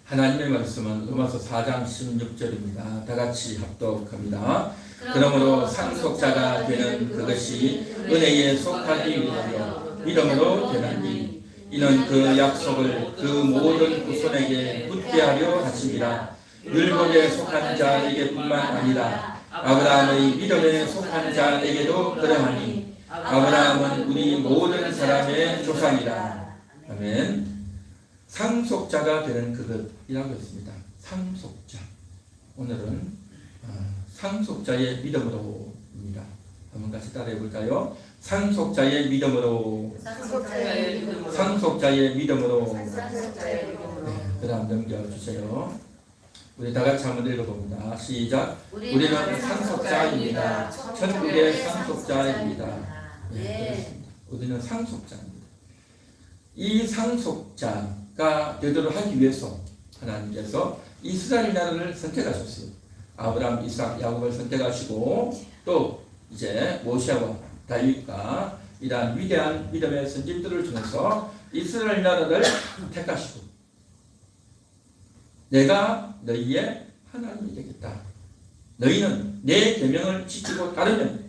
하나님의 말씀은 로마서 4장 16절입니다. 다 같이 합독합니다. 그러므로 상속자가 되는 그것이 은혜에 속하기 위하여 믿음으로 되나니 이는 그 약속을 그 모든 후손에게 붙게 하려 하심이라. 율법에 속한 자에게뿐만 아니라 아브라함의 믿음에 속한 자에게도 그러하니 아브라함은 우리 모든 사람의 조상이라. 아멘. 상속자가 되는 그것이라고 했습니다. 상속자. 오늘은 상속자의 믿음으로입니다. 한번 같이 따라해 볼까요? 상속자의 믿음으로. 상속자의 믿음으로. 네, 그 다음 넘겨주세요. 우리 다 같이 한번 읽어봅니다. 시작. 우리는 상속자입니다. 천국의 상속자입니다. 네, 우리는 상속자입니다. 이 상속자가 되도록 하기 위해서 하나님께서 이스라엘 나라를 선택하셨어요. 아브라함, 이삭, 야곱을 선택하시고 또 이제 모세와 다윗과 이러한 위대한 믿음의 선진들을 통해서 이스라엘 나라를 택하시고 내가 너희의 하나님이 되겠다. 너희는 내 계명을 지키고 따르면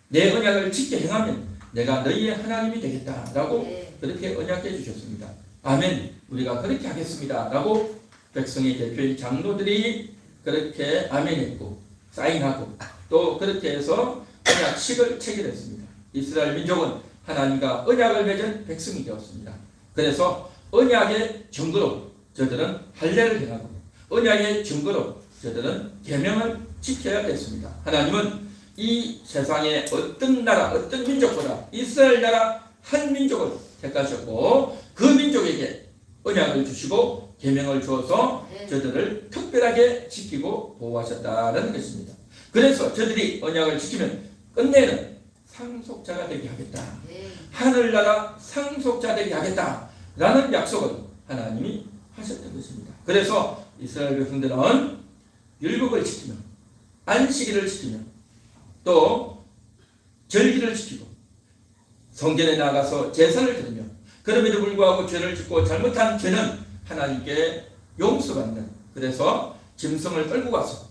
내 언약을 지켜 행하면 내가 너희의 하나님이 되겠다라고 그렇게 언약해 주셨습니다. 아멘. 우리가 그렇게 하겠습니다 라고 백성의 대표인 장로들이 그렇게 아멘했고 사인하고 또 그렇게 해서 언약식을 체결했습니다. 이스라엘 민족은 하나님과 언약을 맺은 백성이 되었습니다. 그래서 언약의 증거로 저들은 할례를 행하고 언약의 증거로 저들은 계명을 지켜야 됐습니다. 하나님은 이 세상의 어떤 나라, 어떤 민족보다 이스라엘 나라 한 민족을 택하셨고 그 민족에게 언약을 주시고 계명을 주어서 저들을 특별하게 지키고 보호하셨다는 것입니다. 그래서 저들이 언약을 지키면 끝내는 상속자가 되게 하겠다. 하늘나라 상속자 되게 하겠다라는 약속을 하나님이 하셨던 것입니다. 그래서 이스라엘 백성들은 율법을 지키며 안식일을 지키며 또 절기를 지키고 성전에 나가서 제사를 드리며 그럼에도 불구하고 죄를 짓고 잘못한 죄는 하나님께 용서받는, 그래서 짐승을 끌고 가서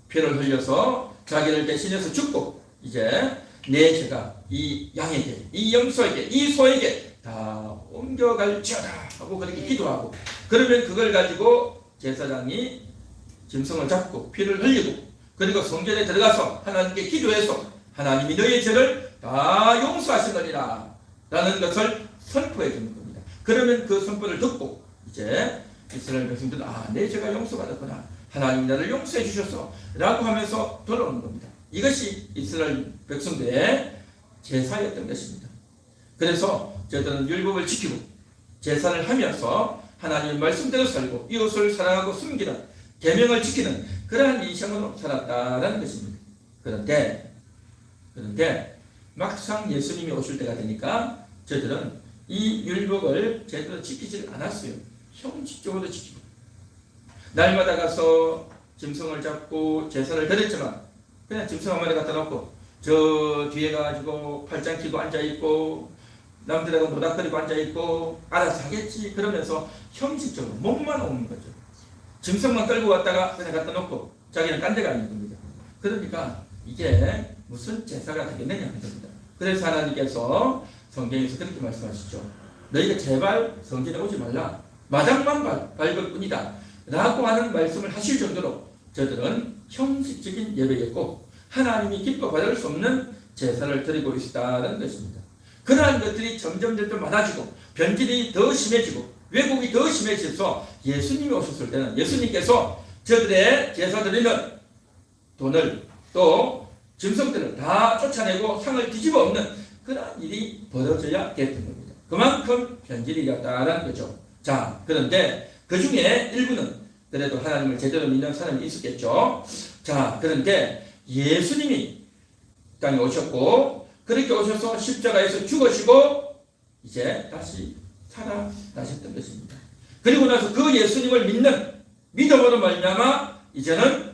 피를 흘려서 자기를 대신해서 죽고 이제 내 죄가 이 양에게, 이 염소에게, 이 소에게 다 옮겨갈지어다 하고 그렇게 기도하고 그러면 그걸 가지고 제사장이 짐승을 잡고 피를 흘리고 그리고 성전에 들어가서 하나님께 기도해서 하나님이 너희의 죄를 다 용서하시느니라 라는 것을 선포해 주는 겁니다. 그러면 그 선포를 듣고 이제 이스라엘 백성들은 내 죄가 용서받았구나, 하나님이 나를 용서해 주셨어 라고 하면서 돌아오는 겁니다. 이것이 이스라엘 백성들의 제사였던 것입니다. 그래서 저들은 율법을 지키고 제사를 하면서 하나님의 말씀대로 살고 이웃을 사랑하고 숨기는 계명을 지키는 그러한 인생으로 살았다는 것입니다. 그런데 막상 예수님이 오실 때가 되니까 저들은 이 율법을 제대로 지키지 않았어요. 형식적으로 지키고 날마다 가서 짐승을 잡고 제사를 드렸지만 그냥 짐승 한 마리 갖다 놓고 저 뒤에 가지고 팔짱 끼고 앉아있고 남들하고 노닥거리고 앉아있고 알아서 하겠지 그러면서 형식적으로 몸만 오는 거죠. 짐승만 끌고 왔다가 그냥 갖다 놓고 자기는 딴 데 가는 겁니다. 그러니까 이게 무슨 제사가 되겠느냐 하는 겁니다. 그래서 하나님께서 성경에서 그렇게 말씀하시죠. 너희가 제발 성전에 오지 말라, 마당만 밟을 뿐이다 라고 하는 말씀을 하실 정도로 저들은 형식적인 예배였고 하나님이 기뻐 받을 수 없는 제사를 드리고 있다는 것입니다. 그러한 것들이 점점 많아지고 변질이 더 심해지고 왜곡이 더 심해져서 예수님이 오셨을 때는 예수님께서 저들의 제사 드리는 돈을 또 짐승들을 다 쫓아내고 상을 뒤집어 엎는 그런 일이 벌어져야 됐던 겁니다. 그만큼 변질이었다는 거죠. 자, 그런데 그 중에 일부는 그래도 하나님을 제대로 믿는 사람이 있었겠죠. 자, 그런데 예수님이 땅에 오셨고 그렇게 오셔서 십자가에서 죽으시고 이제 다시 살아나셨던 것입니다. 그리고 나서 그 예수님을 믿는 믿음으로 말미암아 이제는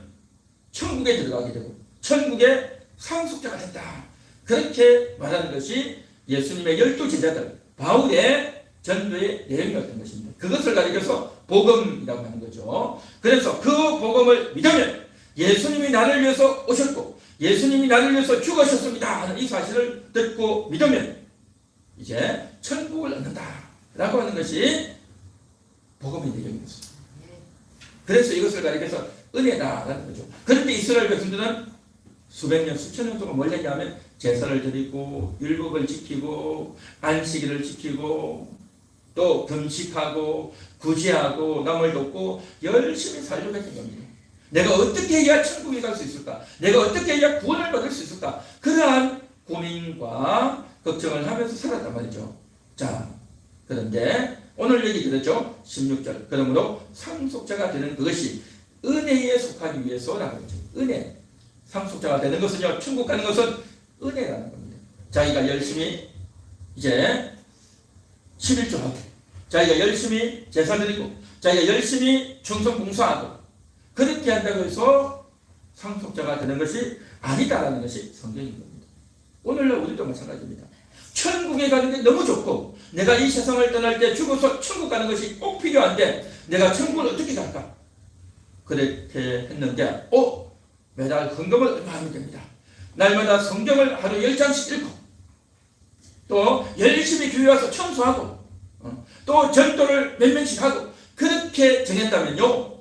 천국에 들어가게 되고 천국의 상속자가 됐다. 그렇게 말하는 것이 예수님의 12 제자들 바울의 전도의 내용이었던 것입니다. 그것을 가리켜서 복음이라고 하는 거죠. 그래서 그 복음을 믿으면 예수님이 나를 위해서 오셨고 예수님이 나를 위해서 죽으셨습니다 하는 이 사실을 듣고 믿으면 이제 천국을 얻는다라고 하는 것이 복음의 내용이었습니다. 그래서 이것을 가리켜서 은혜다라는 거죠. 그런데 이스라엘 백성들은 수백 년, 수천 년 동안 뭘 했냐면 제사를 드리고 율법을 지키고 안식일을 지키고 또 금식하고 구제하고 남을 돕고 열심히 살려고 했던 겁니다. 내가 어떻게 해야 천국에 갈 수 있을까? 내가 어떻게 해야 구원을 받을 수 있을까? 그러한 고민과 걱정을 하면서 살았단 말이죠. 자, 그런데 오늘 얘기 들었죠? 16절. 그러므로 상속자가 되는 그것이 은혜에 속하기 위해서라고 했죠. 은혜. 상속자가 되는 것은요, 천국 가는 것은 은혜라는 겁니다. 자기가 열심히 이제 11조하고, 자기가 열심히 제사 드리고, 자기가 열심히 충성 봉사하고, 그렇게 한다고 해서 상속자가 되는 것이 아니다라는 것이 성경인 겁니다. 오늘날 우리도 마찬가지입니다. 천국에 가는 게 너무 좋고 내가 이 세상을 떠날 때 죽어서 천국 가는 것이 꼭 필요한데 내가 천국을 어떻게 갈까? 그렇게 했는데 매달 헌금을 얼마 하면 됩니다. 날마다 성경을 하루 10장씩 읽고 또 열심히 교회 와서 청소하고 또 전도를 몇 명씩 하고 그렇게 정했다면요,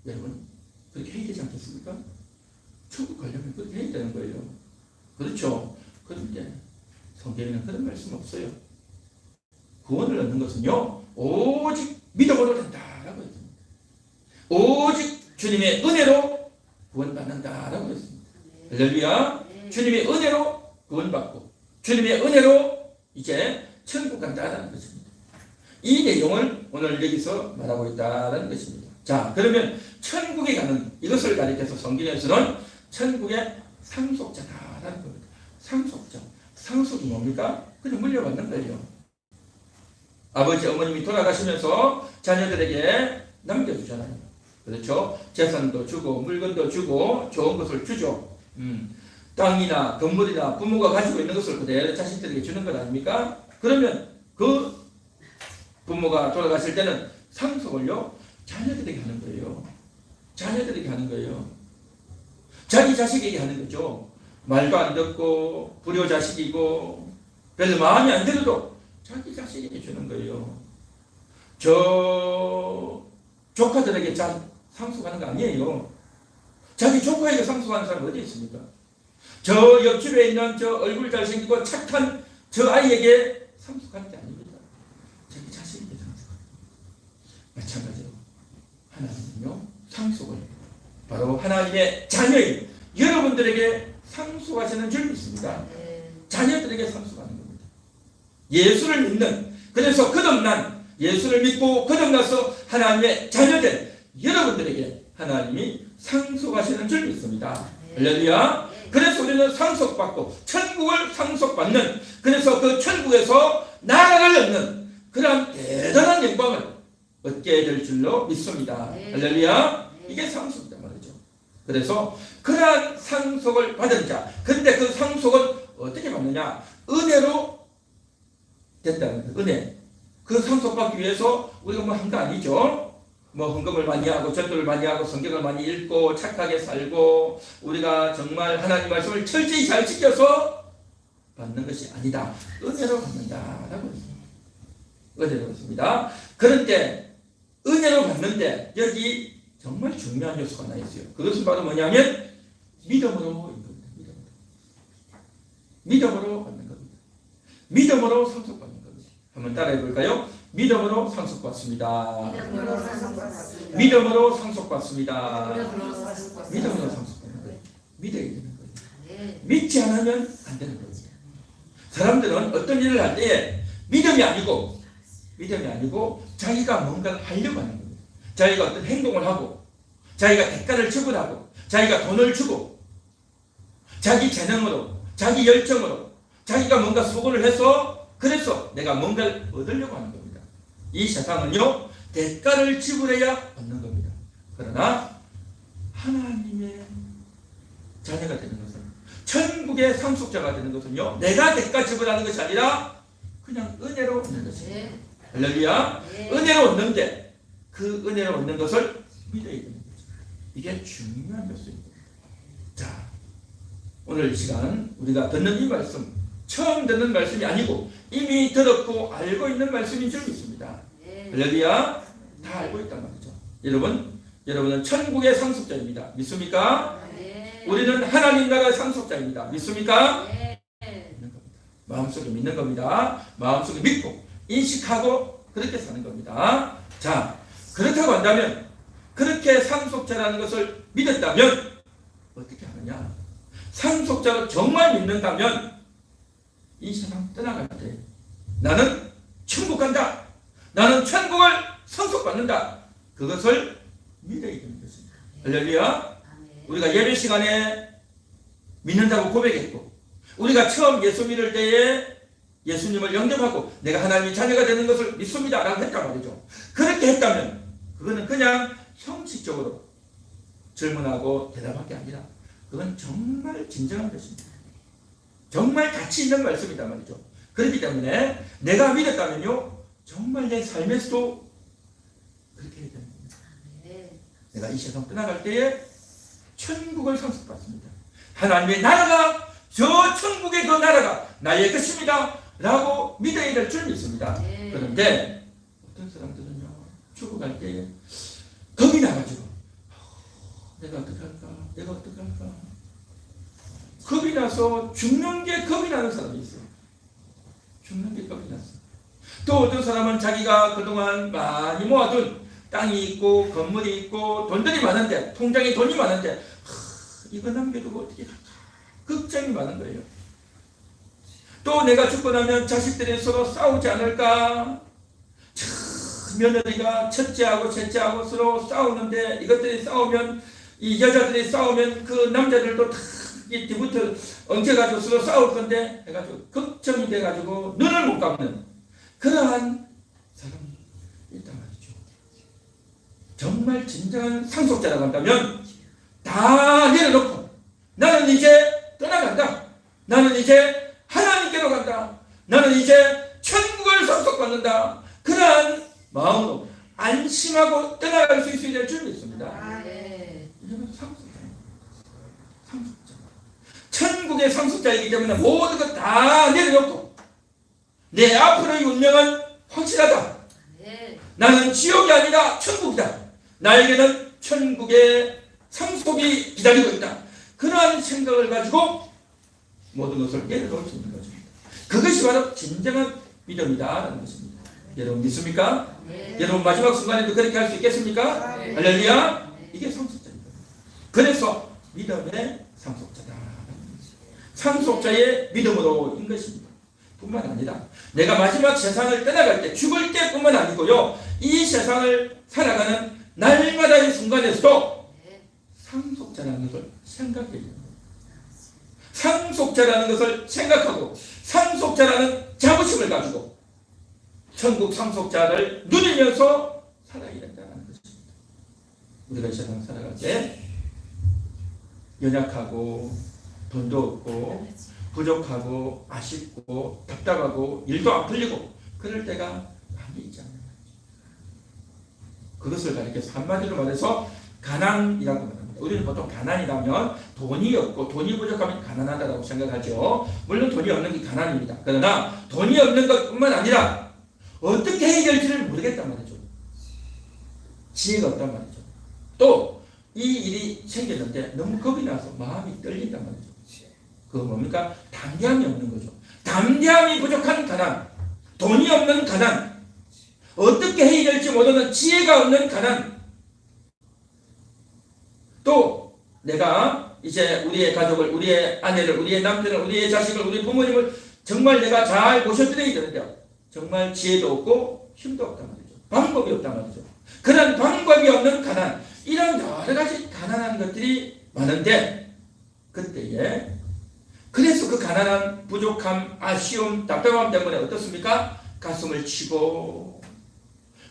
여러분 그렇게 해야 되지 않겠습니까? 천국 가려면 그렇게 해야 되는 거예요. 그렇죠? 그런데 성경에는 그런 말씀 없어요. 구원을 얻는 것은요, 오직 믿음으로 된다라고 했습니다. 오직 주님의 은혜로 구원받는다라고 했습니다. 할렐루야. 주님의 은혜로 구원받고 주님의 은혜로 이제 천국 간다라는 것입니다. 이 내용을 오늘 여기서 말하고 있다는 것입니다. 자, 그러면 천국에 가는 이것을 가리켜서 성경에서는 천국의 상속자다라는 겁니다. 상속자. 상속이 뭡니까? 그냥 물려받는 거예요. 아버지, 어머님이 돌아가시면서 자녀들에게 남겨주잖아요. 그렇죠? 재산도 주고 물건도 주고 좋은 것을 주죠. 땅이나 건물이나 부모가 가지고 있는 것을 그대로 자식들에게 주는 것 아닙니까? 그러면 그 부모가 돌아가실 때는 상속을요, 자녀들에게 하는 거예요. 자녀들에게 하는 거예요. 자기 자식에게 하는 거죠. 말도 안 듣고 불효자식이고 별로 마음에 안 들어도 자기 자식에게 주는 거예요. 저 조카들에게 상속하는 거 아니에요. 자기 조카에게 상속하는 사람 어디 있습니까? 저 옆집에 있는 저 얼굴 잘생기고 착한 저 아이에게 상속하는 게 아닙니다. 자기 자식에게 상속합니다. 마찬가지로 하나님은요, 상속을 바로 하나님의 자녀인 여러분들에게 상속하시는 줄 믿습니다. 자녀들에게 상속하는 겁니다. 예수를 믿는, 그래서 거듭난, 예수를 믿고 거듭나서 하나님의 자녀된 여러분들에게 하나님이 상속하시는 줄 믿습니다. 할렐루야. 그래서 우리는 상속받고 천국을 상속받는, 그래서 그 천국에서 나라를 얻는 그러한 대단한 영광을 얻게 될 줄로 믿습니다. 할렐루야. 이게 상속이다 말이죠. 그래서 그러한 상속을 받은 자, 근데 그 상속은 어떻게 받느냐? 은혜로 됐다는 거예요. 은혜. 그 상속받기 위해서 우리가 뭐 한 거 아니죠. 뭐 헌금을 많이 하고 전도를 많이 하고 성경을 많이 읽고 착하게 살고 우리가 정말 하나님 말씀을 철저히 잘 지켜서 받는 것이 아니다. 은혜로 받는다라고 했습니다. 은혜로 받습니다. 그런데 은혜로 받는데 여기 정말 중요한 요소가 하나 있어요. 그것은 바로 뭐냐면 믿음으로인 겁니다. 믿음으로 받는 겁니다. 믿음으로 상속받는 겁니다. 한번 따라해 볼까요? 믿음으로 상속받습니다. 믿음으로 상속받습니다. 믿음으로 상속받는 거예요. 믿어야 되는 거예요. 믿지 않으면 안 되는 거예요. 사람들은 어떤 일을 할 때에 믿음이 아니고 자기가 뭔가를 하려고 하는 겁니다. 자기가 어떤 행동을 하고 자기가 대가를 지불하고 자기가 돈을 주고 자기 재능으로 자기 열정으로 자기가 뭔가 수고를 해서 그래서 내가 뭔가를 얻으려고 하는 겁니다. 이 세상은요, 대가를 지불해야 얻는 겁니다. 그러나 하나님의 자녀가 되는 것은, 천국의 상속자가 되는 것은요, 내가 대가 지불하는 것이 아니라 그냥 은혜로 얻는 것입니다. 할렐루야. 은혜로 얻는데 그 은혜를 얻는 것을 믿어야 되는 거죠. 이게 중요한 요소입니다. 자, 오늘 이 시간 우리가 듣는 이 말씀, 처음 듣는 말씀이 아니고 이미 들었고 알고 있는 말씀인 줄 믿습니다. 할렐루야. 다 알고 있단 말이죠. 여러분은 천국의 상속자입니다. 믿습니까? 우리는 하나님 나라의 상속자입니다. 믿습니까? 믿는 겁니다. 마음속에 믿는 겁니다. 마음속에 믿고 인식하고 그렇게 사는 겁니다. 자, 그렇다고 한다면, 그렇게 상속자라는 것을 믿었다면 어떻게 하느냐? 상속자를 정말 믿는다면 이 세상 떠나갈 때 나는 천국 간다, 나는 천국을 상속받는다, 그것을 믿어야 되는 것입니다. 할렐루야. 우리가 예배 시간에 믿는다고 고백했고, 우리가 처음 예수 믿을 때에 예수님을 영접하고 내가 하나님의 자녀가 되는 것을 믿습니다 라고 했단 말이죠. 그렇게 했다면 그거는 그냥 형식적으로 질문하고 대답한 게 아니라 그건 정말 진정한 것입니다. 정말 가치 있는 말씀이란 말이죠. 그렇기 때문에 내가 믿었다면요, 정말 내 삶에서도 그렇게 해야 되는 겁니다. 내가 이 세상 떠나갈 때에 천국을 상속받습니다. 하나님의 나라가, 저 천국의 그 나라가 나의 것입니다 라고 믿어야 될 줄 믿습니다. 그런데 어떤 사람들은요, 죽어갈 때에 겁이 나가지고 내가 어떡할까 겁이 나서 죽는 게 겁이 나는 사람이 있어요. 죽는 게 겁이 났어. 또 어떤 사람은 자기가 그동안 많이 모아둔 땅이 있고 건물이 있고 돈들이 많은데, 통장에 돈이 많은데 이거 남겨두고 어떻게 할까 걱정이 많은 거예요. 또 내가 죽고 나면 자식들이 서로 싸우지 않을까, 며느리가 첫째하고 셋째하고 서로 싸우는데 이것들이 싸우면, 이 여자들이 싸우면 그 남자들도 다 뒤부터 엉켜가지고 서로 싸울 건데 해가지고 걱정이 돼가지고 눈을 못 감는 그러한 사람이 있단 말이죠. 정말 진정한 상속자라고 한다면 다 내려놓고 나는 이제 떠나간다, 나는 이제 하나님께로 간다, 나는 이제 천국을 상속받는다, 그러한 마음으로 안심하고 떠나갈 수 있어야 될 줄 믿습니다. 이건 상속자입니다. 상속자. 천국의 상속자이기 때문에 모든 것 다 내려놓고 내 앞으로의 운명은 확실하다. 나는 지옥이 아니라 천국이다. 나에게는 천국의 상속이 기다리고 있다. 그러한 생각을 가지고 모든 것을 내려놓을 수 있는 것입니다. 그것이 바로 진정한 믿음이다라는 것입니다. 여러분 믿습니까? 여러분 마지막 순간에도 그렇게 할 수 있겠습니까? 할렐루야. 이게 상속자입니다. 그래서 믿음의 상속자다. 상속자의 믿음으로인 것입니다. 뿐만 아니라 내가 마지막 세상을 떠나갈 때, 죽을 때뿐만 아니고요, 이 세상을 살아가는 날마다의 순간에서도 상속자라는 것을 생각해야 됩니다. 상속자라는 것을 생각하고 상속자라는 자부심을 가지고 천국 상속자를 누리면서 살아야 된다는 것입니다. 우리가 이 세상 살아갈 때 연약하고 돈도 없고 부족하고 아쉽고 답답하고 일도 안 풀리고 그럴 때가 많이 있잖아요. 그것을 가리켜서 한마디로 말해서 가난이라고 말합니다. 우리는 보통 가난이라면 돈이 없고 돈이 부족하면 가난하다고 생각하죠. 물론 돈이 없는 게 가난입니다. 그러나 돈이 없는 것뿐만 아니라 어떻게 해야 될지를 모르겠단 말이죠. 지혜가 없단 말이죠. 또 이 일이 생겼는데 너무 겁이 나서 마음이 떨린단 말이죠. 그거 뭡니까? 담대함이 없는 거죠. 담대함이 부족한 가난, 돈이 없는 가난, 어떻게 해야 될지 모르는 지혜가 없는 가난, 또 내가 이제 우리의 가족을, 우리의 아내를, 우리의 남편을, 우리의 자식을, 우리 부모님을 정말 내가 잘 모셔드려야 되는데 정말 지혜도 없고 힘도 없단 말이죠. 방법이 없단 말이죠. 그런 방법이 없는 가난, 이런 여러 가지 가난한 것들이 많은데 그때에 그래서 그 가난한 부족함, 아쉬움, 답답함 때문에 어떻습니까? 가슴을 치고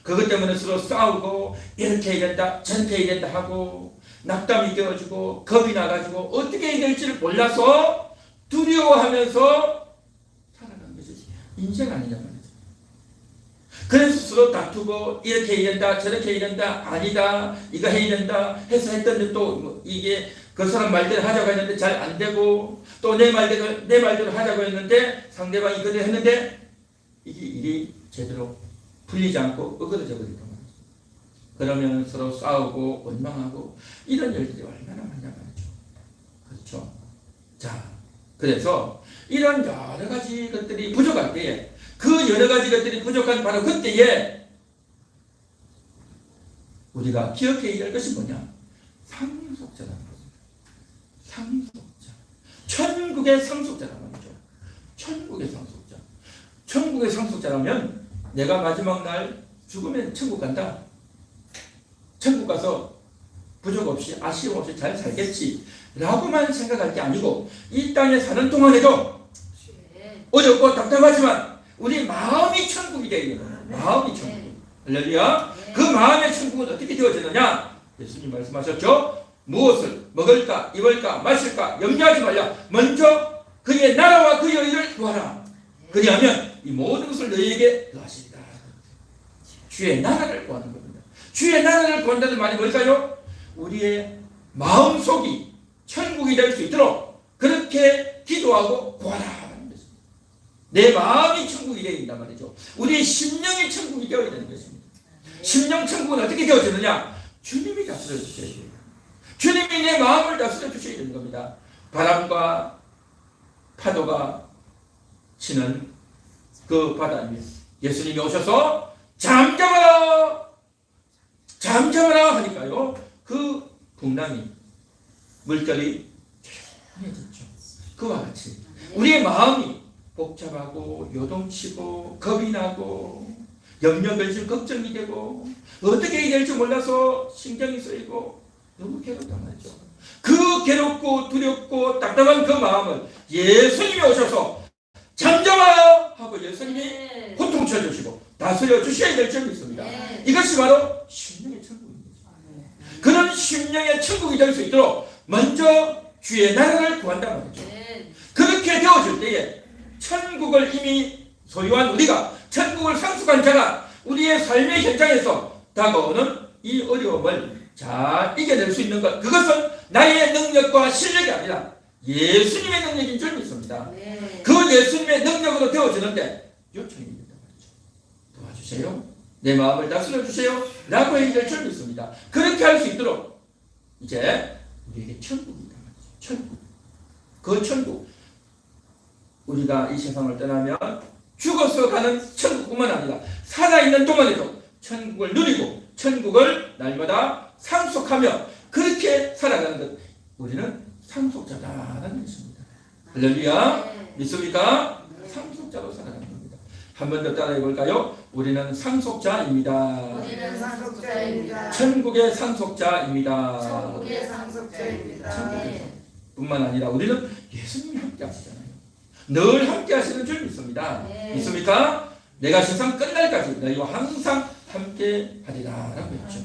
그것 때문에 서로 싸우고 이렇게 해야 된다, 저렇게 해야 된다 하고 낙담이 되어지고 겁이 나가지고 어떻게 해야 될지를 몰라서 두려워하면서 살아가는 것이 인생 아니냐 말이죠. 그래서 서로 다투고 이렇게 해야 된다 저렇게 해야 된다 아니다 이거 해야 된다 해서 했더니 또 이게 그 사람 말대로 하자고 했는데 잘 안 되고 또 내 말대로 하자고 했는데 상대방이 그대로 했는데 이게 일이 제대로 풀리지 않고 어그러져 버리단 말이죠. 그러면 서로 싸우고 원망하고 이런 일들이 얼마나 많냐 말이죠. 그렇죠. 자, 그래서 이런 여러 가지 것들이 부족할 때에 그 여러 가지 것들이 부족한 바로 그때에 우리가 기억해야 할 것이 뭐냐? 상속자라는 것입니다. 상속자. 천국의 상속자란 말이죠. 천국의 상속자. 천국의 상속자라면 내가 마지막 날 죽으면 천국 간다. 천국 가서 부족 없이 아쉬움 없이 잘 살겠지 라고만 생각할 게 아니고 이 땅에 사는 동안에도 어렵고 답답하지만 우리 마음이 천국이 되어 있는 거예요. 마음이 천국. 할렐루야. 그 마음의 천국은 어떻게 되어지느냐? 예수님 말씀하셨죠. 무엇을 먹을까 입을까 마실까 염려하지 말라. 먼저 그의 나라와 그의 의를 구하라. 그리하면 이 모든 것을 너희에게 더하시리라. 주의 나라를 구하는 겁니다. 주의 나라를 구한다는 말이 뭘까요? 우리의 마음속이 천국이 될 수 있도록 그렇게 기도하고 구하라. 내 마음이 천국이 되어야 된단 말이죠. 우리의 심령이 천국이 되어야 되는 것입니다. 심령 천국은 어떻게 되어지느냐? 주님이 다스려 주셔야 돼요. 주님이 내 마음을 다스려 주셔야 되는 겁니다. 바람과 파도가 치는 그 바다 위에 예수님이 오셔서 잠잠하라 잠잠하라 하니까요 그 풍랑이 물결이 조용해졌죠. 그와 같이 우리의 마음이 복잡하고 요동치고 겁이 나고 염려 결심 걱정이 되고 어떻게 해야 될지 몰라서 신경이 쓰이고 너무 괴롭단 말이죠. 그 괴롭고 두렵고 답답한 그 마음을 예수님이 오셔서 잠잠하라 하고 예수님이 고통쳐 주시고 다스려 주셔야 될 점이 있습니다. 이것이 바로 심령의 천국입니다. 그런 심령의 천국이 될 수 있도록 먼저 주의 나라를 구한단 말이죠. 그렇게 되어질 때에 천국을 이미 소유한 우리가 천국을 상속한 자가 우리의 삶의 현장에서 다가오는 이 어려움을 잘 이겨낼 수 있는 것, 그것은 나의 능력과 실력이 아니라 예수님의 능력인 줄 믿습니다. 그 예수님의 능력으로 되어지는데 요청이 된단 말이죠. 도와주세요. 내 마음을 다스려 주세요. 라고 해야 될 줄 믿습니다. 그렇게 할 수 있도록 이제 우리에게 천국이다 말이죠. 천국. 그 천국. 우리가 이 세상을 떠나면 죽어서 가는 천국뿐만 아니라 살아있는 동안에도 천국을 누리고 천국을 날마다 상속하며 그렇게 살아가는 것, 우리는 상속자라는 것입니다. 할렐루야. 믿습니까? 상속자로 살아가는 겁니다. 한 번 더 따라해 볼까요? 우리는 상속자입니다. 우리는 상속자입니다. 천국의 상속자입니다. 천국의 상속자입니다. 뿐만 아니라 우리는 예수님이 함께 하시잖아요. 늘 함께 하시는 줄 믿습니다. 믿습니까? 내가 세상 끝날까지 너희와 항상 함께 하리라 라고 했죠.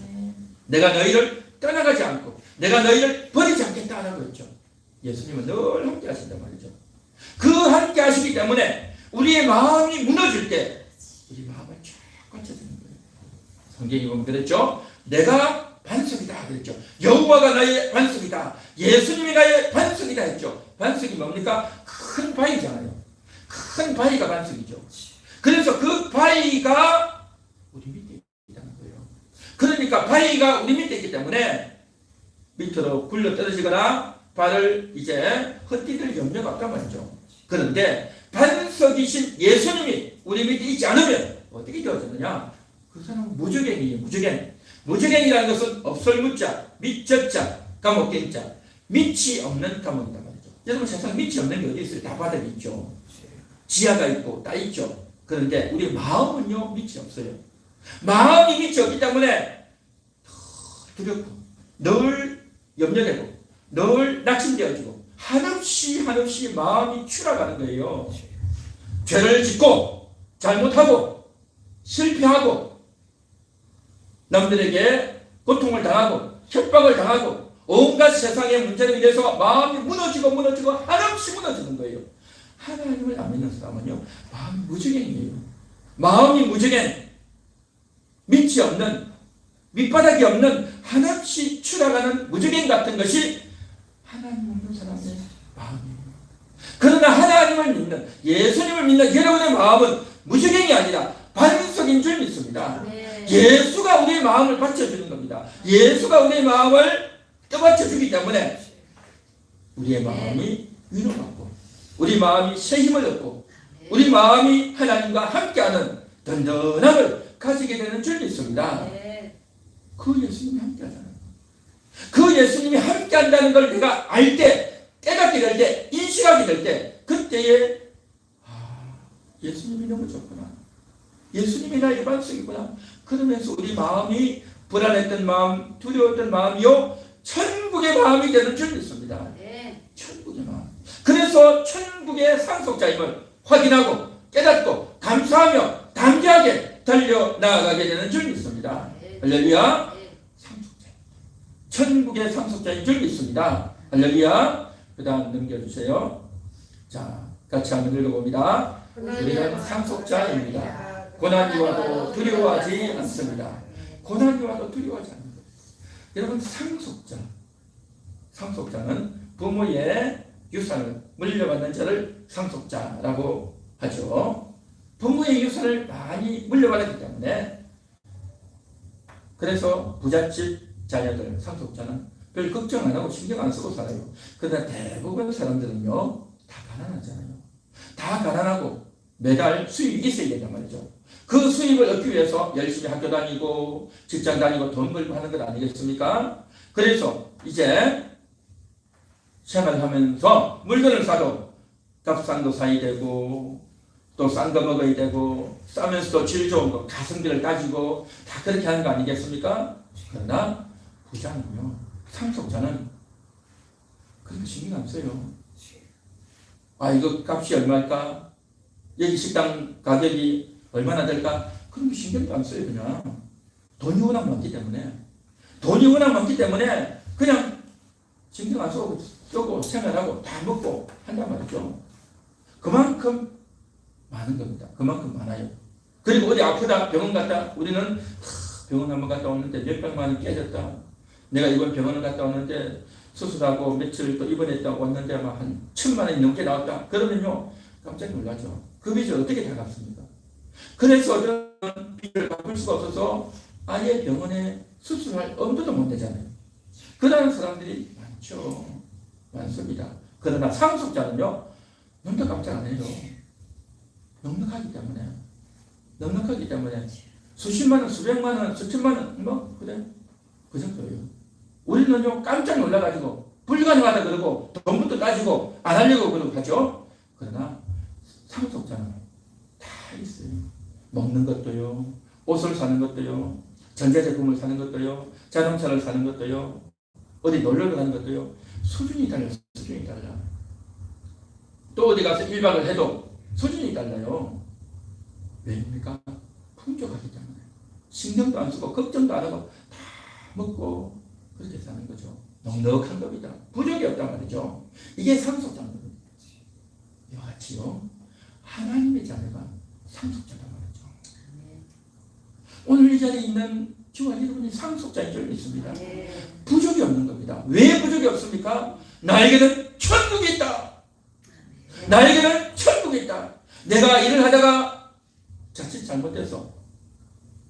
내가 너희를 떠나가지 않고 내가 너희를 버리지 않겠다 라고 했죠. 예수님은 늘 함께 하신단 말이죠. 그 함께 하시기 때문에 우리의 마음이 무너질 때 우리 마음을 쫙 꽉차주는 거예요. 성경이 보면 그랬죠. 내가 반석이다 그랬죠. 여호와가 나의 반석이다. 예수님이 나의 반석이다 했죠. 반석이 뭡니까? 큰 바위잖아요. 큰 바위가 반석이죠. 그래서 그 바위가 우리 밑에 있다는 거예요. 그러니까 바위가 우리 밑에 있기 때문에 밑으로 굴러 떨어지거나 발을 이제 헛디딜 염려가 없단 말이죠. 그런데 반석이신 예수님이 우리 밑에 있지 않으면 어떻게 되어졌느냐? 그 사람은 무적행이에요. 무적행. 무적행이라는 것은 없설무자, 밑젖자, 감옥행자, 밑이 없는 감옥이란 말이죠. 여러분 세상 밑이 없는 게 어디 있어요? 다 바닥에 있죠. 지하가 있고 다 있죠. 그런데 우리 마음은요 밑이 없어요. 마음이 밑이 없기 때문에 두렵고 늘 염려되고 늘 낙심되어지고 한없이 마음이 추락하는 거예요. 죄를 짓고 잘못하고 실패하고 남들에게 고통을 당하고 협박을 당하고 온갖 세상의 문제로 인해서 마음이 무너지고 한없이 무너지는 거예요. 하나님을 안 믿는 사람은요 마음이 무적행이에요. 마음이 무적행. 밑이 없는, 밑바닥이 없는 한없이 추락하는 무적행 같은 것이 하나님 없는 사람의 마음이에요. 그러나 하나님을 믿는, 예수님을 믿는 여러분의 마음은 무적행이 아니라 반석인 줄 믿습니다. 예수가 우리의 마음을 받쳐주는 겁니다. 예수가 우리의 마음을 떠받쳐주기 때문에 우리의 마음이 위로받고, 우리 마음이 새 힘을 얻고, 우리 마음이 하나님과 함께하는 든든함을 가지게 되는 줄 믿습니다. 그 예수님이 함께하잖아요. 그 예수님이 함께한다는 걸 내가 알 때, 깨닫게 될 때, 인식하게 될 때, 그때에 예수님이 너무 좋구나, 예수님이 나의 반석이구나. 그러면서 우리 마음이 불안했던 마음, 두려웠던 마음이요, 천국의 마음이 되는 줄 믿습니다. 천국의 마음. 그래서 천국의 상속자임을 확인하고 깨닫고 감사하며 담대하게 달려나가게 되는 줄 믿습니다. 할렐루야. 상속자, 천국의 상속자인 줄 믿습니다. 할렐루야. 그 다음 넘겨주세요. 자, 같이 한번 읽어봅니다. 우리는 상속자입니다. 고난이 와도 두려워하지 않습니다. 고난이 와도 두려워하지 않는다. 여러분, 상속자는 부모의 유산을 물려받는 자를 상속자라고 하죠. 부모의 유산을 많이 물려받았기 때문에, 그래서 부잣집 자녀들, 상속자는 별 걱정 안 하고 신경 안 쓰고 살아요. 그러나 대부분 사람들은요, 다 가난하잖아요. 다 가난하고 매달 수입이 있어야 된단 말이죠. 그 수입을 얻기 위해서 열심히 학교 다니고 직장 다니고 돈 벌고 하는 것 아니겠습니까? 그래서 이제 생활하면서 물건을 사도 값싼 거 사야 되고, 또 싼 거 먹어야 되고, 싸면서도 질 좋은 거, 가성비를 따지고 다 그렇게 하는 거 아니겠습니까? 그러나 부자는요, 상속자는 그런 거 신경 안 써요. 이거 값이 얼마일까? 여기 식당 가격이 얼마나 될까? 그런 거 신경도 안 써요. 그냥 돈이 워낙 많기 때문에 그냥 신경 안 쓰고 생활하고 다 먹고 한단 말이죠. 그만큼 많은 겁니다. 그만큼 많아요. 그리고 어디 아프다 병원 갔다, 우리는 병원 한번 갔다 왔는데 몇백만 원 깨졌다. 내가 이번 병원을 갔다 왔는데 수술하고 며칠 또 입원했다 왔는데 막 한 1,000만 원이 넘게 나왔다. 그러면요, 깜짝 놀라죠. 그 빚을 어떻게 다 갚습니까? 그래서 저는 빚을 갚을 수가 없어서 아예 병원에 수술할 엄두도 못 내잖아요. 그러는 사람들이 많습니다. 그러나 상속자는요, 너무 깜짝 안 해요. 넉넉하기 때문에 수십만 원, 수백만 원, 수천만 원, 그래, 그 정도예요. 우리는요, 깜짝 놀라가지고 불가능하다 그러고 돈부터 따지고 안 하려고 그러고 하죠. 그러나 상속자는 다 있어요. 먹는 것도요, 옷을 사는 것도요, 전자제품을 사는 것도요, 자동차를 사는 것도요, 어디 놀러 가는 것도요, 수준이 달라. 또 어디 가서 1박을 해도 수준이 달라요. 왜입니까? 풍족하기 때문에. 신경도 안 쓰고 걱정도 안 하고 다 먹고 그렇게 사는 거죠. 넉넉한 겁니다. 부족이 없단 말이죠. 이게 상속자는 겁니다. 이와 같이요, 하나님의 자녀가 상속자란 말이죠. 오늘 이 자리에 있는 저와 여러분이 상속자인 줄 믿습니다. 부족이 없는 겁니다. 왜 부족이 없습니까? 나에게는 천국이 있다. 내가 일을 하다가 자칫 잘못해서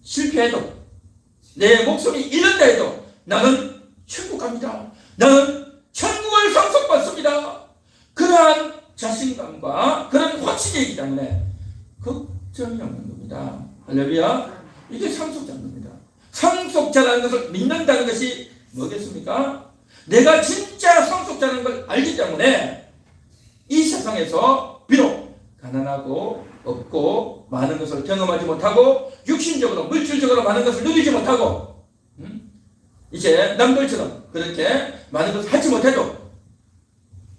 실패해도, 내 목숨이 잃는다 해도 나는 천국 갑니다. 나는 천국을 상속받습니다. 그러한 자신감과 그런 확신이 있기 때문에 걱정이 없는 겁니다. 할렐루야. 이게 상속자인 겁니다. 상속자라는 것을 믿는다는 것이 뭐겠습니까? 내가 진짜 상속자라는 걸 알기 때문에 이 세상에서 비록 가난하고 없고 많은 것을 경험하지 못하고 육신적으로 물질적으로 많은 것을 누리지 못하고 이제 남들처럼 그렇게 많은 것을 하지 못해도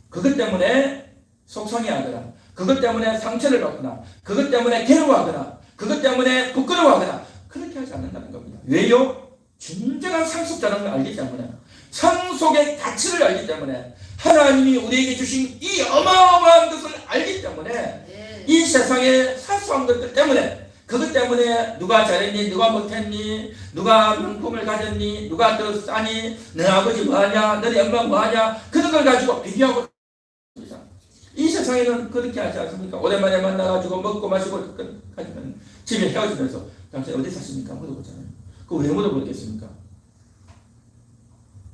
그것 때문에 속상해하거나, 그것 때문에 상처를 받거나, 그것 때문에 괴로워하거나, 그것 때문에 부끄러워하거나 그렇게 하지 않는다는 겁니다. 왜요? 진정한 상속자라는 걸 알기 때문에, 상속의 가치를 알기 때문에, 하나님이 우리에게 주신 이 어마어마한 것을 알기 때문에, 이 세상의 사소한 것들 때문에 그것 때문에 누가 잘했니, 누가 못했니, 누가 명품을 가졌니, 누가 더 싸니, 너 아버지 뭐하냐, 너네 엄마 뭐하냐, 그런 걸 가지고 비교하고 있습니다. 이 세상에는 그렇게 하지 않습니까? 오랜만에 만나가지고 먹고 마시고 가지면 집에 헤어지면서 당신 어디 사십니까? 물어보잖아요. 그거 왜 물어보겠습니까?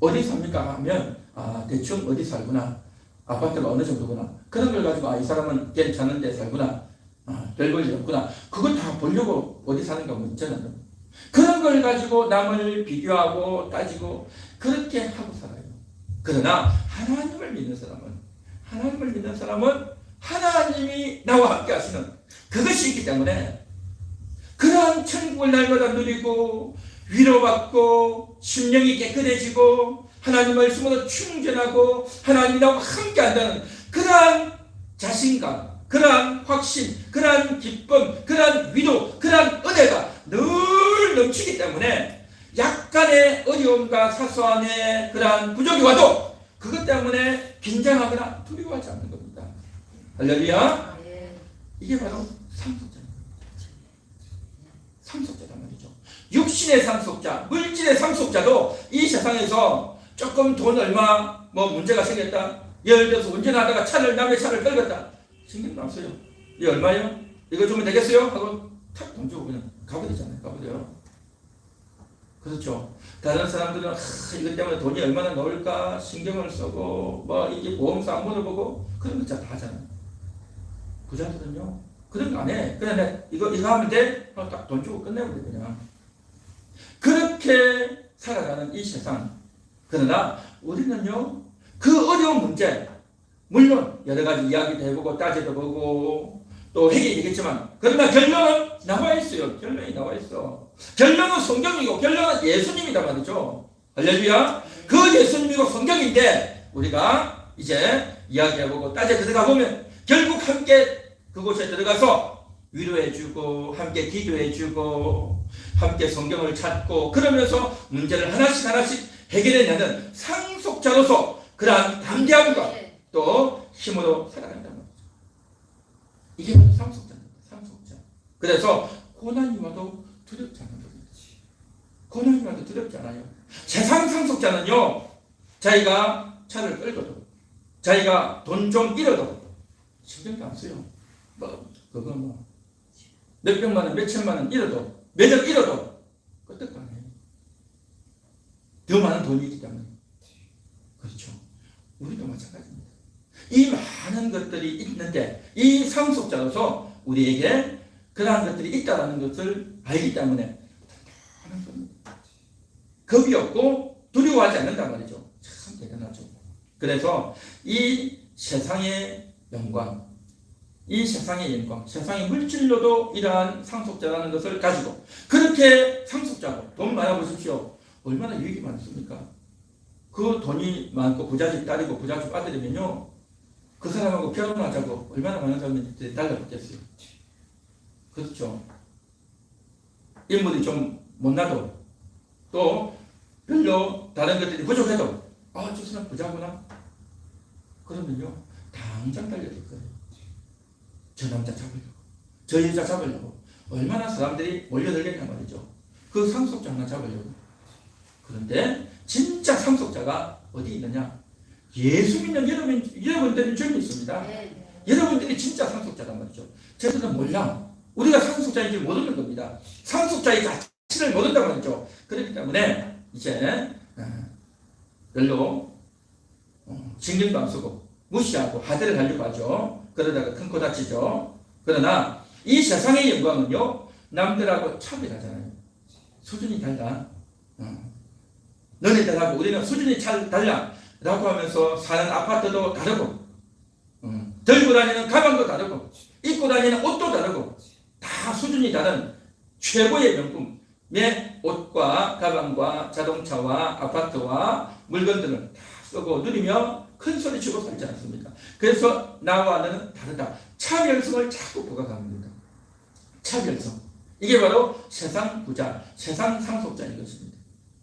어디 삽니까? 하면 대충 어디 살구나, 아파트가 어느 정도구나, 그런 걸 가지고 이 사람은 괜찮은 데 살구나, 별 볼일 없구나, 그걸 다 보려고 어디 사는가 뭐 있잖아요. 그런 걸 가지고 남을 비교하고 따지고 그렇게 하고 살아요. 그러나 하나님을 믿는 사람은 하나님이 나와 함께 하시는 그것이 있기 때문에 그러한 천국을 날마다 누리고 위로받고 심령이 깨끗해지고 하나님 말씀으로 충전하고 하나님 나와 함께 한다는 그러한 자신감, 그러한 확신, 그러한 기쁨, 그러한 위로, 그러한 은혜가 늘 넘치기 때문에 약간의 어려움과 사소한의 그러한 부족이 와도 그것 때문에 긴장하거나 두려워하지 않는 겁니다. 할렐루야. 이게 바로 상속자입니다. 상속자란 말이죠. 육신의 상속자, 물질의 상속자도 이 세상에서 조금 돈 얼마 문제가 생겼다, 예를 들어서 운전하다가 남의 차를 끌었다, 신경도 안 써요. 이 얼마요? 이거 주면 되겠어요? 하고 탁 돈 주고 그냥 가버리잖아요. 가버려요. 그렇죠. 다른 사람들은 이것 때문에 돈이 얼마나 나올까 신경을 쓰고 이게 보험사 안 물어보고 그런 거 다 하잖아요. 부자들은요 그런 거 안 해. 그냥 이거 하면 돼? 딱 돈 주고 끝내버려 그냥. 그렇게 살아가는 이 세상. 그러나 우리는요 그 어려운 문제, 물론 여러 가지 이야기도 해보고 따져도 보고 또 해결되겠지만 그러나 결론은 나와 있어요. 결론이 나와 있어. 결론은 성경이고 결론은 예수님이다 말이죠. 할렐루야. 그 예수님이고 성경인데 우리가 이제 이야기해보고 따져 들어가 보면 결국 함께 그곳에 들어가서 위로해주고 함께 기도해주고 함께 성경을 찾고 그러면서 문제를 하나씩 해결해내는 상속자로서 그러한 담대함과 또 힘으로 살아간다는 거죠. 이게 바로 상속자입니다. 상속자. 그래서 고난이 와도 두렵지 않은 거지. 고난이 와도 두렵지 않아요. 세상 상속자는요 자기가 차를 끌고도 자기가 돈 좀 잃어도 신경도 안 써요. 그거 몇백만 원, 몇천만 원 잃어도 몇억 잃어도 끄떡도 안 해요. 더 많은 돈이 있기 때문에. 그렇죠. 우리도 마찬가지입니다. 이 많은 것들이 있는데 이 상속자로서 우리에게 그러한 것들이 있다는 것을 알기 때문에 겁이 없고 두려워하지 않는단 말이죠. 참 대단하죠. 그래서 이 세상의 영광, 이 세상의 영광, 세상의 물질로도 이러한 상속자라는 것을 가지고 그렇게 상속자고 돈 많아보십시오. 얼마나 유익이 많습니까? 그 돈이 많고 부잣집 딸이고 부잣집 아들이면요 그 사람하고 결혼하자고 얼마나 많은 사람들이 달라붙겠어요. 그렇죠. 인물이 좀 못나도 또 별로 다른 것들이 부족해도 저 사람 부자구나 그러면요 당장 달려들 거예요. 저 남자 잡으려고 저 여자 잡으려고 얼마나 사람들이 몰려들겠냐 말이죠. 그 상속자 하나 잡으려고. 그런데 진짜 상속자가 어디 있느냐? 예수 믿는 여러분들이 저기 있습니다. 여러분들이 진짜 상속자란 말이죠. 저들은 몰라. 우리가 상속자인지 모르는 겁니다. 상속자의 가치를 모른단 말이죠. 그렇기 때문에 이제 별로 신경도 안 쓰고 무시하고 하대를 하려고 하죠. 그러다가 큰 코 다치죠. 그러나 이 세상의 영광은요 남들하고 차별하잖아요. 수준이 달라. 너네들하고 우리는 수준이 달라 라고 하면서 사는 아파트도 다르고 들고 다니는 가방도 다르고 입고 다니는 옷도 다르고 다 수준이 다른 최고의 명품의 옷과 가방과 자동차와 아파트와 물건들을 다 쓰고 누리며 큰 소리 치고 살지 않습니까? 그래서 나와 너는 다르다. 차별성을 자꾸 부각합니다. 차별성. 이게 바로 세상 부자, 세상 상속자인 것입니다.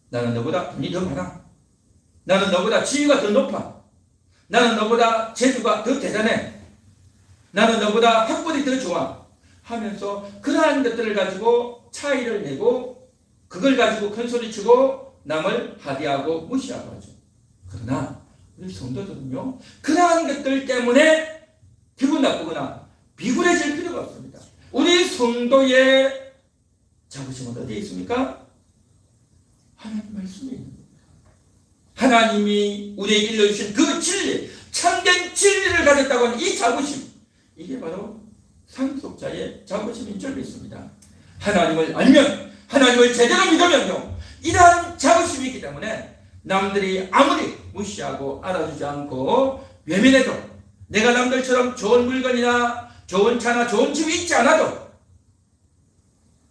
나는 너보다 돈이 더 많아. 나는 너보다 지위가 더 높아. 나는 너보다 재주가 더 대단해. 나는 너보다 학벌이 더 좋아. 하면서 그러한 것들을 가지고 차이를 내고 그걸 가지고 큰 소리치고 남을 하대하고 무시하고 하죠. 그러나 우리 성도들은요, 그러한 것들 때문에 기분 나쁘거나 비굴해질 필요가 없습니다. 우리 성도의 자부심은 어디에 있습니까? 하나님 말씀에 있는 겁니다. 하나님이 우리에게 일러주신 그 진리, 참된 진리를 가졌다고 하는 이 자부심, 이게 바로 상속자의 자부심인 줄 믿습니다. 하나님을 알면, 하나님을 제대로 믿으면요, 이러한 자부심이 있기 때문에 남들이 아무리 무시하고 알아주지 않고 외면해도, 내가 남들처럼 좋은 물건이나 좋은 차나 좋은 집이 있지 않아도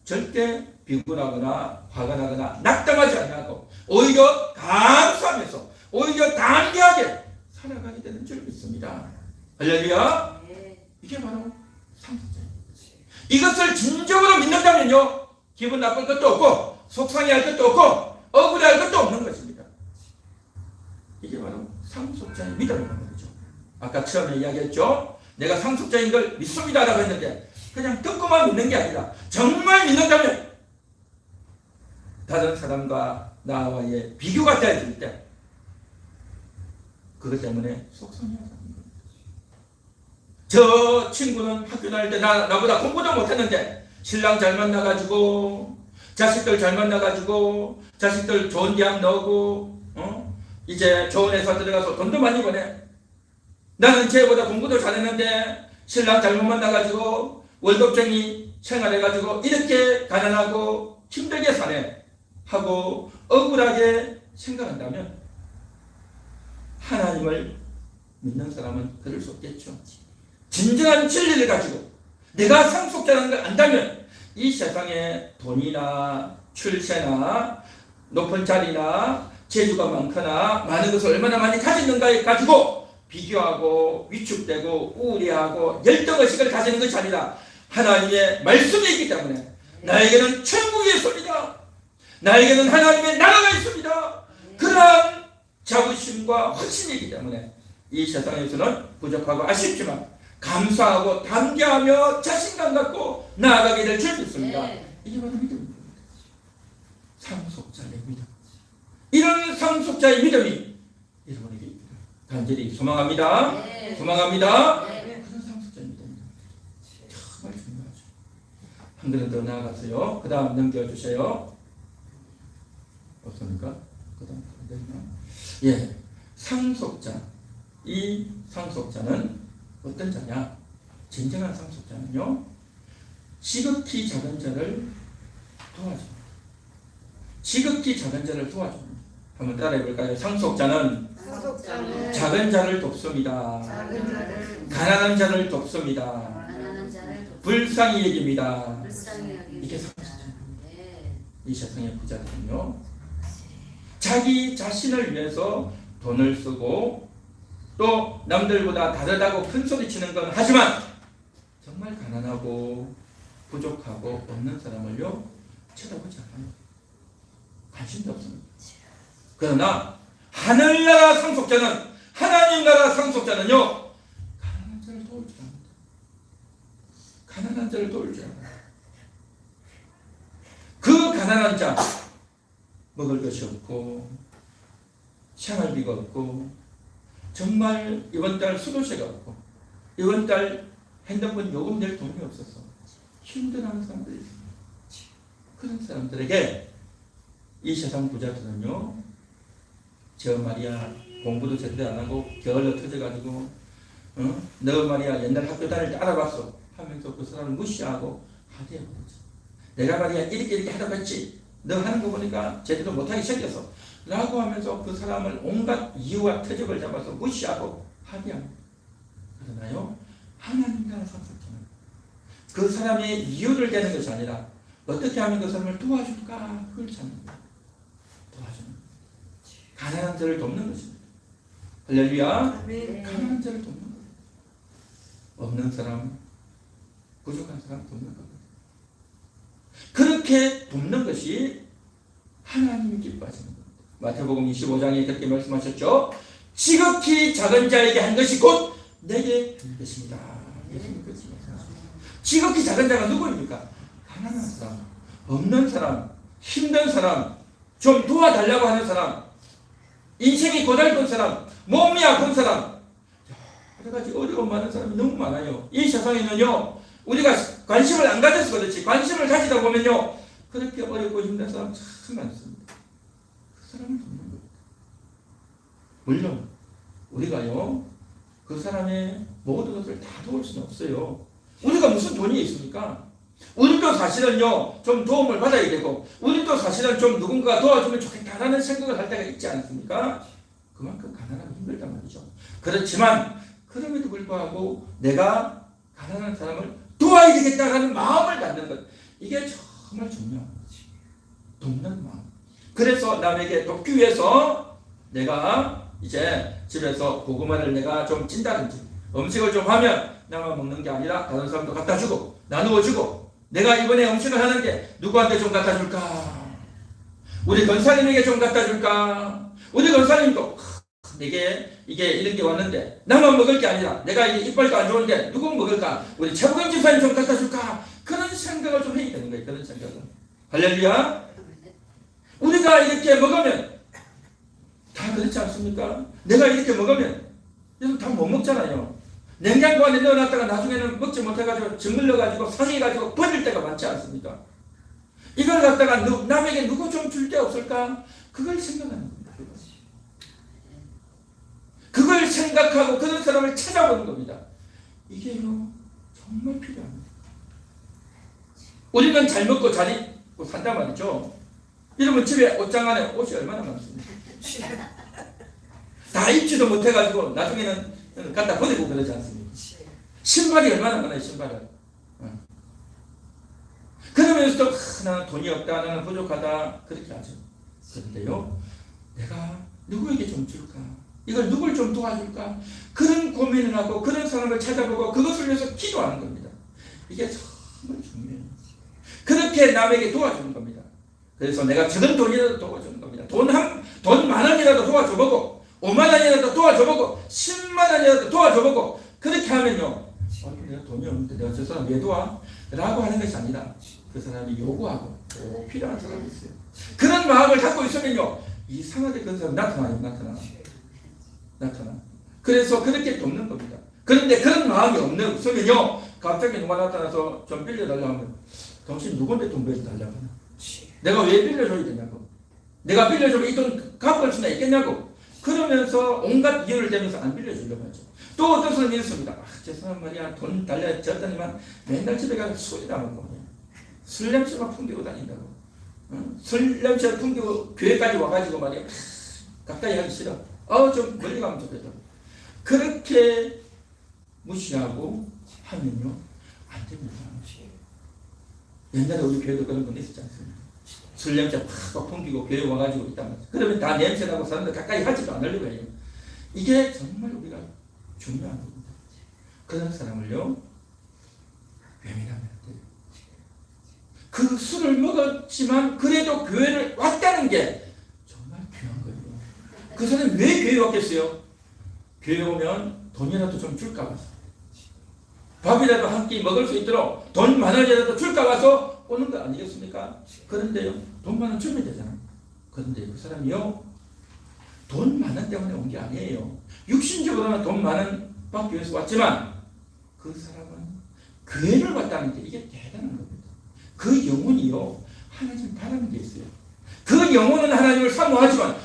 절대 비굴하거나 화가 나거나 낙담하지 않고 오히려 감사하면서 오히려 담대하게 살아가게 되는 줄 믿습니다. 할렐루야. 이게 바로 상속자입니다. 이것을 진정으로 믿는다면요, 기분 나쁠 것도 없고 속상해할 것도 없고 억울해할 것도 없는 것입니다. 이게 바로 상속자의 믿음인 거죠. 아까 처음에 이야기했죠. 내가 상속자인 걸 믿습니다라고 했는데 그냥 듣고만 믿는 게 아니라 정말 믿는다면 다른 사람과 나와의 비교가 되어질 때 그것 때문에 속상해하는 겁니다. 저 친구는 학교 다닐 때 나보다 공부도 못했는데 신랑 잘 만나가지고 자식들 잘 만나가지고 자식들 좋은 대학 넣고 이제 좋은 회사 들어가서 돈도 많이 버네. 나는 쟤보다 공부도 잘했는데 신랑 잘못 만나가지고 월급쟁이 생활해가지고 이렇게 가난하고 힘들게 사네 하고 억울하게 생각한다면 하나님을 믿는 사람은 그럴 수 없겠죠. 진정한 진리를 가지고 내가 상속자라는 걸 안다면 이 세상에 돈이나 출세나 높은 자리나 재주가 많거나 많은 것을 얼마나 많이 가졌는가에 가지고 비교하고 위축되고 우울해하고 열등의식을 가지는 것이 아니라 하나님의 말씀이 있기 때문에 나에게는 천국이 있습니다. 나에게는 하나님의 나라가 있습니다. 그러한 자부심과 확신이기 때문에 이 세상에서는 부족하고 아쉽지만 감사하고 담대하며 자신감 갖고 나아가게 될 줄 믿습니다. 이게 바로 믿음입니다. 상속자의 믿음. 이런 상속자의 믿음이 여러분에게 있기를 간절히 소망합니다. 소망합니다. 그런 상속자의 믿음입니다. 정말 중요하죠. 한 걸음 더 나아가서요. 그 다음 넘겨주세요. 없습니까? 그 다음 예, 상속자. 이 상속자는 어떤 자냐? 진정한 상속자는요, 지극히 작은 자를 도와줍니다. 지극히 작은 자를 도와줍니다. 한번 따라해 볼까요? 상속자는 작은 자를 돕습니다. 가난한 자를 돕습니다. 불쌍히 여깁니다. 이게 상속자입니다. 이 세상의 부자들은요, 자기 자신을 위해서 돈을 쓰고 또 남들보다 다르다고 큰소리치는 건 하지만 정말 가난하고 부족하고 없는 사람을요 쳐다보지 않아요. 관심도 없습니다. 그러나 하늘나라 상속자는, 하나님 나라 상속자는요, 가난한 자를 도울 줄 압니다. 가난한 자를 도울 줄 압니다. 그 가난한 자, 먹을 것이 없고 생활비가 없고 정말 이번 달 수도세가 없고 이번 달 핸드폰 요금 낼 돈이 없어서 힘들어하는 사람들이 있습니다. 그런 사람들에게 이 세상 부자들은요, 저 말이야 공부도 제대로 안 하고 게을러 터져가지고 너 말이야 옛날 학교 다닐 때 알아봤어 하면서 그 사람을 무시하고 하대해버리죠. 내가 말이야 이렇게 하라고 했지, 너 하는 거 보니까 제대로 못하게 생겼어 라고 하면서 그 사람을 온갖 이유와 트집을 잡아서 무시하고 하대합니다. 그러나요, 하나님 나라 상속자는 그 사람의 이유를 대는 것이 아니라 어떻게 하면 그 사람을 도와줄까, 그걸 찾는 거예요. 도와주는 거예요. 가난한 자를 돕는 것입니다. 할렐루야. 가난한 자를 돕는 거예요. 없는 사람, 부족한 사람 돕는 거예요. 그렇게 돕는 것이 하나님이 기뻐하시는 겁니다. 마태복음 25장에 그렇게 말씀하셨죠. 지극히 작은 자에게 한 것이 곧 내게 한 것입니다. 예수님 그렇지 지극히 작은 자가 누구입니까? 가난한 사람, 없는 사람, 힘든 사람, 좀 도와달라고 하는 사람, 인생이 고달픈 사람, 몸이 아픈 사람, 여러 가지 어려움 많은 사람이 너무 많아요. 이 세상에는요, 우리가 관심을 안 가져서 그렇지, 관심을 가지다 보면요, 그렇게 어렵고 힘든 사람 참 많습니다. 그 사람을 돕는 겁니다. 물론, 우리가요, 그 사람의 모든 것을 다 도울 수는 없어요. 우리가 무슨 돈이 있습니까? 우리도 사실은요, 좀 도움을 받아야 되고, 우리도 사실은 좀 누군가 도와주면 좋겠다라는 생각을 할 때가 있지 않습니까? 그만큼 가난하고 힘들단 말이죠. 그렇지만, 그럼에도 불구하고 내가 가난한 사람을 도와야 되겠다라는 마음을 갖는 것, 이게 정말 중요한 거지. 돕는 마음. 그래서 남에게 돕기 위해서 내가 이제 집에서 고구마를 내가 좀 찐다든지, 음식을 좀 하면 나만 먹는 게 아니라 다른 사람도 갖다 주고, 나누어 주고, 내가 이번에 음식을 하는데 누구한테 좀 갖다 줄까? 우리 권사님에게 좀 갖다 줄까? 우리 권사님도 내게 이게 이런 게 왔는데 나만 먹을 게 아니라 내가 이게 이빨도 안 좋은데 누구 먹을까? 우리 최부경 집사님 좀 갖다 줄까? 그런 생각을 좀 해야 되는 거예요. 그런 생각을. 할렐루야. 우리가 이렇게 먹으면 다 그렇지 않습니까? 내가 이렇게 먹으면 여러분 다 못 먹잖아요. 냉장고 안에 넣어놨다가 나중에는 먹지 못해가지고 짓물러가지고 상해가지고 버릴 때가 많지 않습니까? 이걸 갖다가 남에게 누구 좀 줄 데 없을까? 그걸 생각하는 겁니다. 그걸 생각하고 그런 사람을 찾아보는 겁니다. 이게요 정말 필요합니다. 우리는 잘 먹고 잘 입고 산단 말이죠. 여러분 집에 옷장 안에 옷이 얼마나 많습니까? 다 입지도 못해가지고 나중에는 갖다 버리고 그러지 않습니까? 신발이 얼마나 많아요, 신발은. 그러면서도 나는 돈이 없다, 나는 부족하다 그렇게 하죠. 그런데요, 내가 누구에게 좀 줄까? 이걸 누굴 좀 도와줄까? 그런 고민을 하고 그런 사람을 찾아보고 그것을 위해서 기도하는 겁니다. 이게 정말 중요해요. 그렇게 남에게 도와주는 겁니다. 그래서 내가 적은 돈이라도 도와주는 겁니다. 돈 10,000원이라도 도와줘보고 50,000원이라도 도와줘보고 100,000원이라도 도와줘보고 그렇게 하면요, 내가 돈이 없는데 내가 저 사람 왜 도와? 라고 하는 것이 아니라 그 사람이 요구하고 꼭 필요한 사람이 있어요. 그런 마음을 갖고 있으면요, 이상하게 그 사람이 나타나. 그래서 그렇게 돕는 겁니다. 그런데 그런 마음이 없으면요, 갑자기 누가 나타나서 좀 빌려달라고 하면 당신 누군데 돈 빌려달라고 하나? 내가 왜 빌려줘야 되냐고. 내가 빌려주면 이 돈 갚을 수나 있겠냐고. 그러면서 온갖 이유를 대면서 안 빌려주려고 하죠. 또 어떤 사람이 있습니다. 저 사람 말이야 돈 달라졌더니만 맨날 집에 가서 술이나 먹고 술 냄새만 풍기고 다닌다고. 술 냄새 풍기고 교회까지 와가지고 말이야 가까이 하기 싫어. 좀 멀리 가면 좋겠다고. 그렇게 무시하고 하면요 안 됩니다. 옛날에 우리 교회도 그런 건 있었지 않습니까? 술 냄새 팍 풍기고 교회 와가지고 있단 말이야. 그러면 다 냄새나고 사람들 가까이 하지도 않으려고 해요. 이게 정말 우리가 중요한 겁니다. 그런 사람을요 외면하면 안 돼요. 그 술을 먹었지만 그래도 교회를 왔다는 게 정말 귀한 거예요. 그 사람이 왜 교회 왔겠어요? 교회 오면 돈이라도 좀 줄까 봐서, 밥이라도 한 끼 먹을 수 있도록 돈 10,000원이라도 줄까 봐서 오는 거 아니겠습니까? 그런데요, 돈 10,000원 주면 되잖아요. 그런데 그 사람이요, 돈 10,000원 때문에 온 게 아니에요. 육신적으로는 돈 10,000원 받기 위해서 왔지만 그 사람은 교회를 왔다는 게 이게 대단한 겁니다. 그 영혼이요, 하나님 바라는 게 있어요. 그 영혼은 하나님을 사모하지만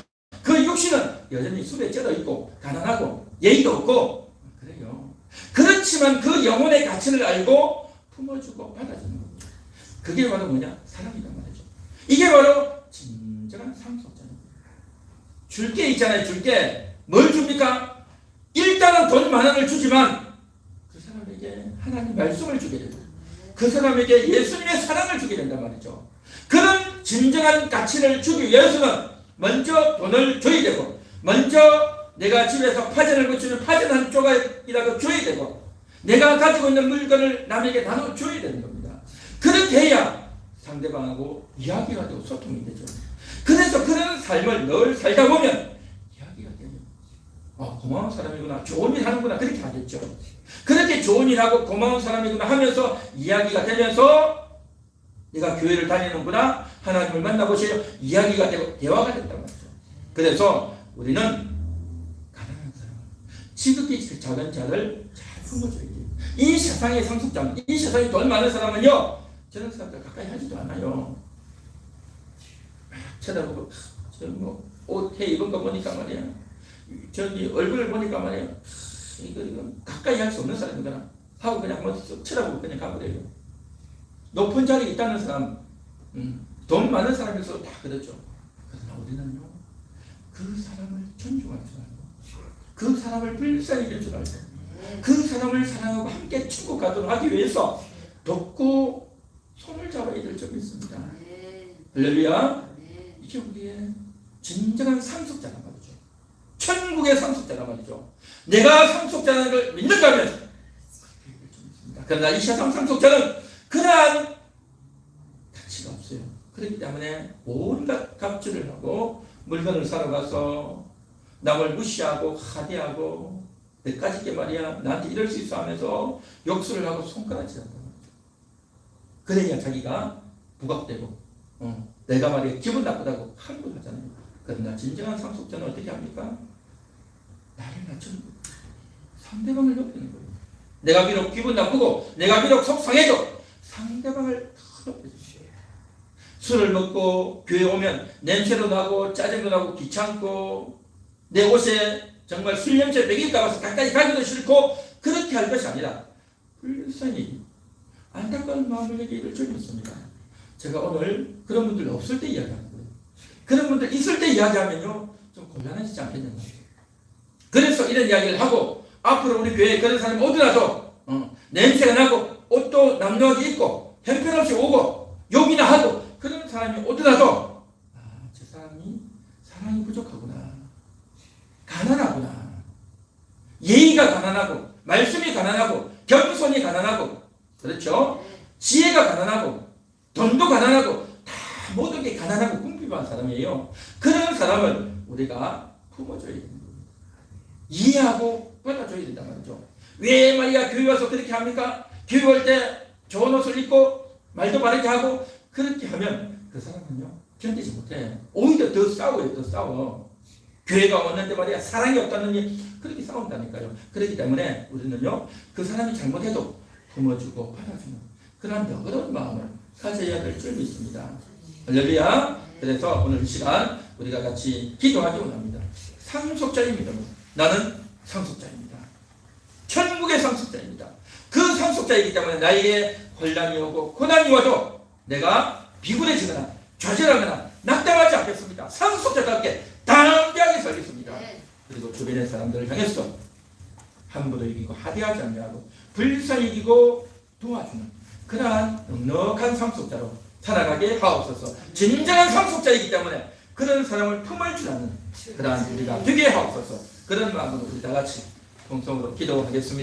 그 육신은 여전히 술에 쩔어 있고 가난하고 예의도 없고 그래요. 그렇지만 그 영혼의 가치를 알고 품어주고 받아주는 겁니다. 그게 바로 뭐냐? 사랑이란 말이죠. 이게 바로 진정한 상속자입니다. 줄 게 있잖아요. 줄 게. 뭘 줍니까? 일단은 돈 10,000원을 주지만 그 사람에게 하나님 말씀을 주게 되고 그 사람에게 예수님의 사랑을 주게 된단 말이죠. 그런 진정한 가치를 주기 위해서는 먼저 돈을 줘야 되고, 먼저 내가 집에서 파전을 고치면 파전 한 조각이라도 줘야 되고, 내가 가지고 있는 물건을 남에게 나눠줘야 되는 겁니다. 그렇게 해야 상대방하고 이야기가 되고 소통이 되죠. 그래서 그런 삶을 늘 살다 보면 이야기가 되죠. 고마운 사람이구나, 좋은 일 하는구나, 그렇게 하겠죠. 그렇게 좋은 일 하고 고마운 사람이구나 하면서 이야기가 되면서 네가 교회를 다니는구나, 하나님을 만나보세요, 이야기가 되고 대화가 된단 말이죠. 그래서 우리는 가난한 사람, 지극히 작은 자를 잘 품어줘야 돼요. 이 세상의 상속자, 이 세상에 돈 많은 사람은요, 저런 사람들 가까이 하지도 않아요. 쳐다보고, 옷 입은 거 보니까 말이야, 저기 얼굴을 보니까 말이야, 이거 가까이 할 수 없는 사람이구나 하고 그냥 한번 쓱 쳐다보고 그냥 가버려요. 높은 자리에 있다는 사람, 돈 많은 사람에서 다 그렇죠. 그러나 우리는요, 그 사람을 존중할 줄 알고, 그 사람을 불쌍히 여길 줄 알고, 그 사람을 사랑하고 함께 축복하도록 하기 위해서 돕고 손을 잡아야 될 점이 있습니다. 할렐루야. 이게 우리의 진정한 상속자란 말이죠. 천국의 상속자란 말이죠. 내가 상속자라는 걸 믿는다면 그러나 이 세상 상속자는 그러한 가치가 없어요. 그렇기 때문에 온갖 갑질을 하고 물건을 사러 가서 남을 무시하고 하대하고 내까지 게 말이야 나한테 이럴 수 있어 하면서 욕설을 하고 손가락질한다 말이죠. 그래야 자기가 부각되고 내가 말이야 기분 나쁘다고 항변하잖아요. 그러나 진정한 상속자는 어떻게 합니까? 나를 낮추는 거예요. 상대방을 높이는 거예요. 내가 비록 기분 나쁘고 내가 비록 속상해도 상대방을 더 높여주세요. 술을 먹고 교회 오면 냄새도 나고 짜증도 나고 귀찮고 내 옷에 정말 술 냄새 배길까 봐서 가까이 가기도 싫고 그렇게 할 것이 아니라 불쌍히 안타까운 마음을 얘기를 좀 있습니다. 제가 오늘 그런 분들 없을 때 이야기하는 거예요. 그런 분들 있을 때 이야기하면요 좀 곤란해지지 않겠냐는 거예요. 그래서 이런 이야기를 하고 앞으로 우리 교회에 그런 사람이 오더라도 냄새가 나고 옷도 남루하게 입고 형편없이 오고 욕이나 하고 그런 사람이 오더라도 저 사람이 사랑이 부족하구나, 가난하구나, 예의가 가난하고 말씀이 가난하고 겸손이 가난하고 그렇죠? 지혜가 가난하고 돈도 가난하고 다 모든 게 가난하고 궁핍한 사람이에요. 그런 사람을 우리가 품어줘야 됩니다. 이해하고 받아줘야 된단 말이죠. 왜 말이야 교회 와서 그렇게 합니까? 교회 올 때 좋은 옷을 입고 말도 바르게 하고 그렇게 하면 그 사람은요 견디지 못해. 오히려 더 싸워요. 더 싸워. 교회가 왔는데 말이야 사랑이 없다느니 그렇게 싸운다니까요. 그렇기 때문에 우리는요 그 사람이 잘못해도 품어주고 받아주는 그런 너그러운 마음을 가져야 될 줄 믿습니다. 할렐루야. 그래서 오늘 이 시간 우리가 같이 기도하기 원합니다. 상속자입니다. 나는 상속자입니다. 천국의 상속자입니다. 그 상속자이기 때문에 나에게 혼란이 오고 고난이 와도 내가 비굴해지거나 좌절하거나 낙담하지 않겠습니다. 상속자답게 담대하게 살겠습니다. 그리고 주변의 사람들을 향해서 함부로 이기고 하대하지 않냐고 불쌍히 이기고 도와주는 그러한 넉넉한 상속자로 살아가게 하옵소서. 진정한 상속자이기 때문에 그런 사람을 품을 줄 아는 그러한 우리가 되게 하옵소서. 그런 마음으로 우리 다 같이 공성으로 기도하겠습니다.